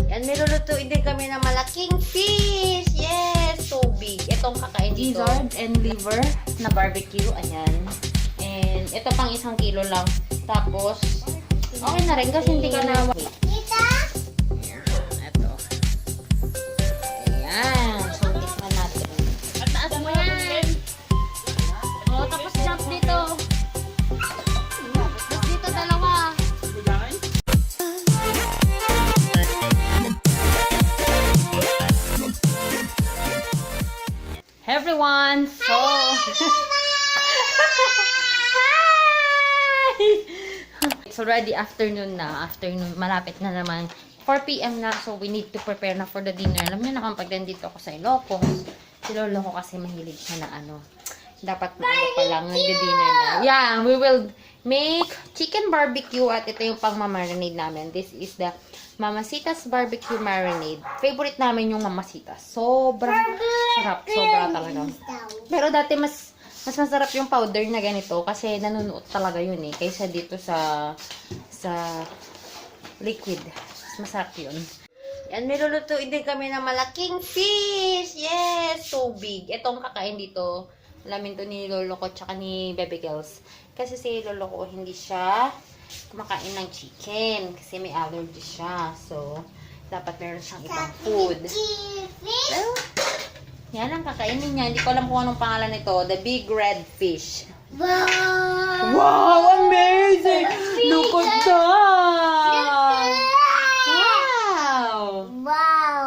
And nilulutuin din kami ng malaking fish. Yes! So big. Itong kakain dito. Gizzard and liver na barbecue. Ayan. And ito pang 1 kilo lang. Tapos, okay na rin kasi hindi ka na... Tita? Ito. Ayan. So, tikman natin. At taas mo yan. Oh, tapos jump dito. Tapos dito dalawa. Hey everyone! So... It's already afternoon na. Afternoon, malapit na naman. 4 p.m. na, so we need to prepare na for the dinner. Alam niyo na kapag nandito ako sa Ilocos, si lolo ko kasi mahilig siya na ano. Dapat maaga pa lang nag-dinner na. Yeah, we will make chicken barbecue at ito yung pang-marinade namin. This is the Mamacita's barbecue marinade. Favorite namin yung Mamacita's. Sobrang sarap. Sobra talaga. Pero dati mas masarap yung powder na ganito kasi nanunuot talaga yun eh. Kaysa dito sa liquid. Mas masarap yun. And nilulutuin din kami ng malaking fish. Yes! So big. Itong kakain dito, alamin to ni lolo ko tsaka ni Bebe Girls. Kasi si lolo ko hindi siya kumakain ng chicken kasi may allergy siya. So, dapat meron siyang ibang food. Well, yan ang kakainin niya. Hindi ko alam kung anong pangalan nito. The Big Red Fish. Wow! Wow! Amazing! Look at that! Wow! Wow!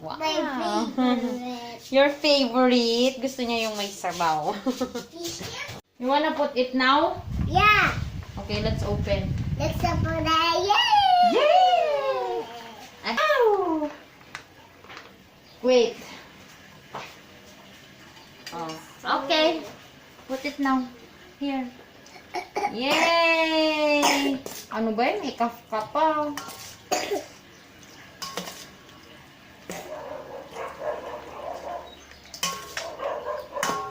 Wow! My favorite. Your favorite? Gusto niya yung may sabaw. You wanna put it now? Yeah! Okay, let's open. Let's open it. Yay! Yay! Ow! Wait. Oh. Okay. Put it now. Here. Yay! Ano ba yun? May ka pa.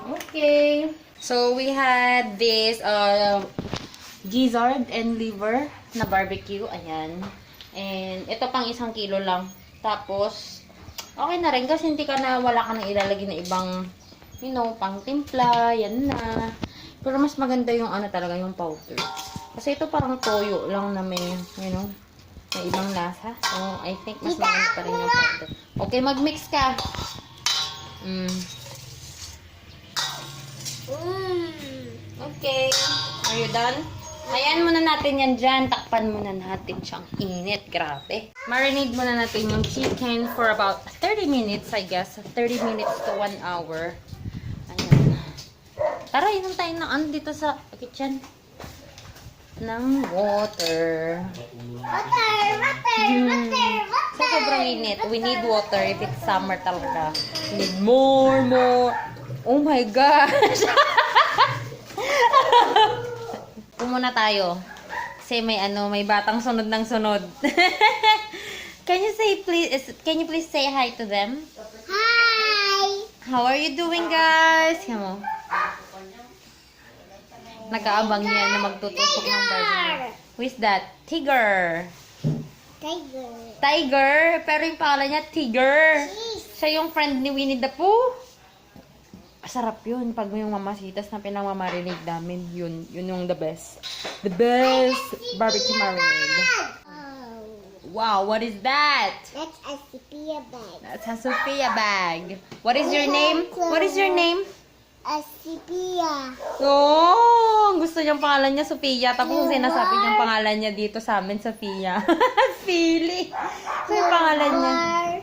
Okay. So, we had this Gizzard and liver na barbecue. Ayan. And ito pang 1 kilo lang. Tapos, okay na rin kasi hindi ka na, wala ka nang ilalagay na ibang, you know, pang timpla. Yan na. Pero mas maganda yung ano talaga, yung powder. Kasi ito parang toyo lang na may, you know, may ibang lasa. So, I think mas maganda pa rin yung powder. Okay, mag-mix ka. Okay. Are you done? Hayaan muna natin yan dyan. Takpan muna natin siyang init. Grabe. Marinate muna natin yung chicken for about 30 minutes, I guess. 30 minutes to 1 hour. Ayan. Tara, inom tayo ng ano dito sa kitchen. Ng water. So, sobrang init. We need water if it's summer talaga. We need more. Oh my gosh! Muna tayo. Kasi may batang sunod ng sunod. Can you please say hi to them? Hi! How are you doing, guys? Yan mo. Nag-aabang yan na magtutusok ng barbecue. Who is that? Tiger. Tiger? Pero yung pangalan niya, Tiger. Siya yung friend ni Winnie the Pooh. Sarap yun. Pag yung mamasitas na pinamamarinade namin, yun yung the best. The best barbecue marinade. Wow, what is that? That's a Sophia bag. That's a Sophia bag. What is your name? What is your name? A Sophia. Oh, gusto niyang pangalan niya Sophia. Tapos sinasabi niyang pangalan niya dito sa amin, Sophia. Philly. So yung pangalan niya.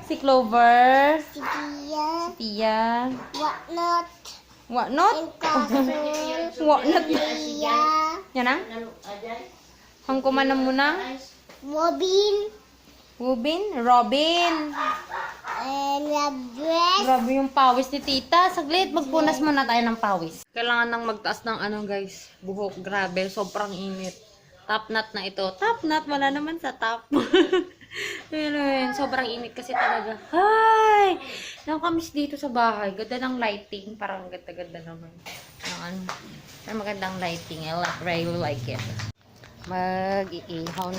Si Clover. Sophia. Sophia. What not? What not? What not? Sophia. Yan na? Hangkuman na muna. Robin. Robin. And a dress. Grabe yung pawis ni tita. Saglit, magpunas muna tayo ng pawis. Kailangan nang magtaas ng guys. Buhok, grabe. Sobrang init. Top knot na ito. Top knot, wala naman sa top. Ayun, sobrang init kasi talaga. Hi! Nakakamiss dito sa bahay. Ganda ng lighting. Parang ganda-ganda naman. Magandang lighting. I really like it. Mag-iihaw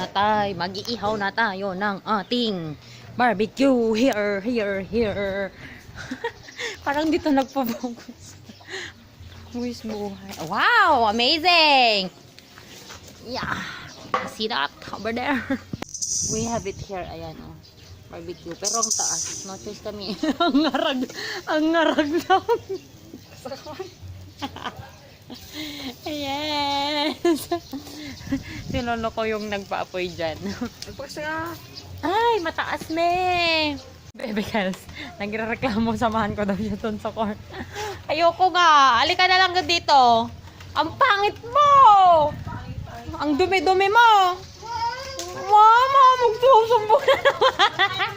na tayo ng ating Barbecue, here. Parang dito nagpo-focus. Where's buhay? Wow, amazing! Yeah, see that over there? We have it here, ayan oh. Barbecue, pero ang taas. No choice kami. ang ngarag lang. Yes! Sinolo ko yung nagpa-apoy dyan. Ay, mataas me! Baby girls, nagrereklamo, samahan ko daw siya dun sa court. Ayoko nga, alika na lang dito. Ang pangit mo! Ang dumi-dumi mo! Mama, magsusumbo na naman!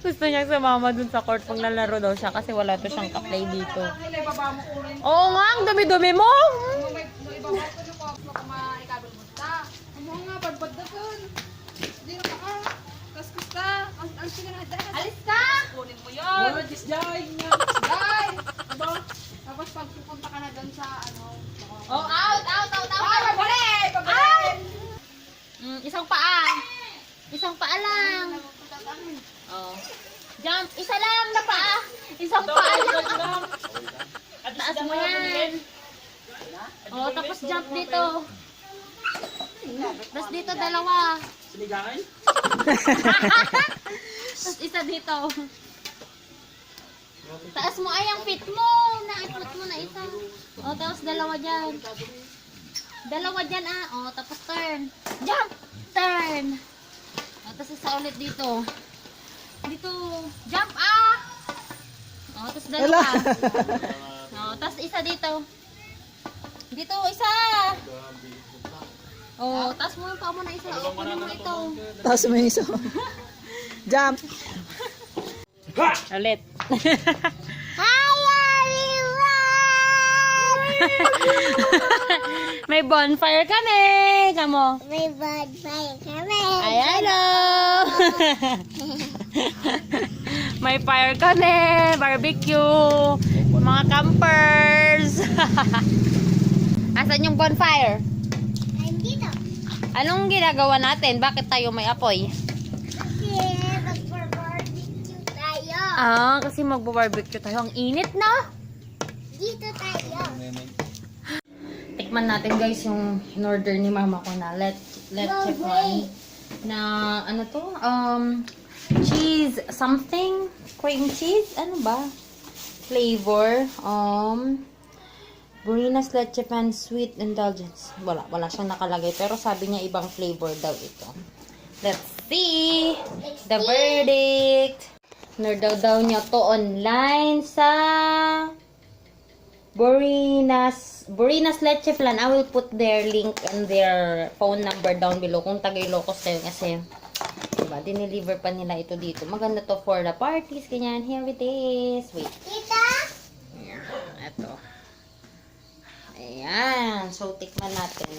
Gusto niyang sumama dun sa court pag nalaro daw siya kasi wala to siyang ka-play dito. Oo nga, ang dumi-dumi mo! Alis ka! Kunin mo yun. Oh, just die. Tapos pag pupunta ka na doon sa ano. Oh, out! Pabalik! Isang paa. Isang paa lang. Oh. Jump. Isa lang na paa. Isang paa lang. Taas mo yan. Oh, tapos jump dito. Tapos dito dalawa. Sinigangan? Tapos isa dito. Taas mo ay ang feet mo. Naipot mo na isa. Oh, tapos dalawa dyan. Dalawa dyan ah. Oh, tapos turn. Jump! Turn! Oh, tapos isa ulit dito. Dito. Jump ah! Oh, tapos dalawa. Oh, tapos isa dito. Dito, isa! Oh, tapos mo yung paa mo na isa. Oh, kunin mo ito. Tapos mo yung isa. Jump. Ulit. Hi, everyone! May bonfire kami. Kamo. May bonfire kami. Ay, hello! May fire kami. Barbecue. Mga campers. Asan yung bonfire? Andito. Anong ginagawa natin? Bakit tayo may apoy? Kasi mag-barbecue tayo. Ah, kasi magbo-barbecue tayo. Ang init na. Dito tayo. Tikman natin guys yung in-order ni mama ko na let's fun na ano to? Cheese something, cream cheese, ano ba? Flavor, Burina's Leche Pan Sweet Indulgence. Wala siyang nakalagay pero sabi niya ibang flavor daw ito. Let's see the verdict. Order daw niya to online sa Burina's Leche Plan. I will put their link and their phone number down below kung taga-Ilocos kayo kasi diba, dineliver pa nila ito dito. Maganda to for the parties, ganyan. Here it is. Wait. Tita? Ito. Ayan. So, tikman natin.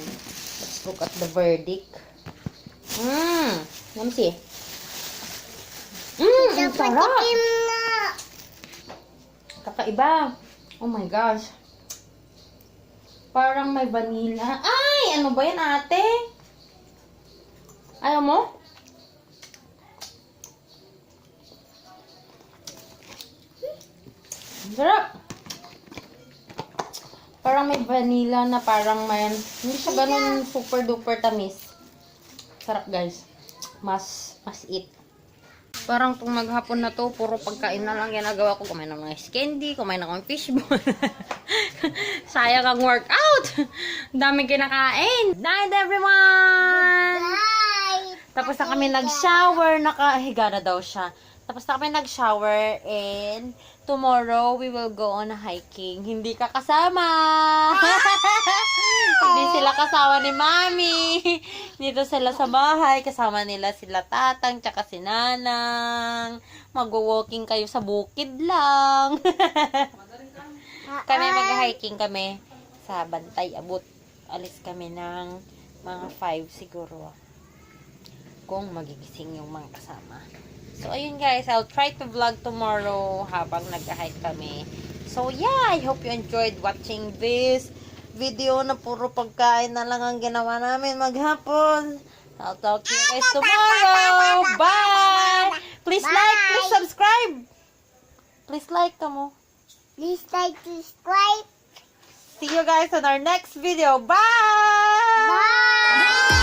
Let's look at the verdict. Let me see. Ang Dapat sarap. tikim na. Kakaiba. Oh my gosh. Parang may vanilla. Ay! Ano ba yan, ate? Ayaw mo? Sarap. Parang may vanilla na parang may... Hindi siya ganun super duper tamis. Sarap guys. Mas eat. Parang itong maghapon na to, puro pagkain na lang ginagawa ko. Kumain ng mga candy, kumain ng fishball. Sayang ang workout. Dami kinakain. Night everyone! Bye. Tapos na kami nag-shower, nakahiga na daw siya. Tapos na kami nag-shower and tomorrow we will go on a hiking. Hindi ka kasama. Hindi sila kasama ni Mami. Dito sila sa bahay. Kasama nila sila Tatang tsaka si Nanang. Mag-walking kayo sa bukid lang. Kami mag-hiking kami sa Bantay Abot. Alis kami ng mga 5 siguro. Kung magigising yung mga kasama. So, ayun guys, I'll try to vlog tomorrow habang nag-hike kami. So, yeah, I hope you enjoyed watching this video na puro pagkain na lang ang ginawa namin maghapon. I'll talk to you guys tomorrow. Bye! Please like, please subscribe. Please like kamo. Please like, subscribe. See you guys on our next video. Bye! Bye.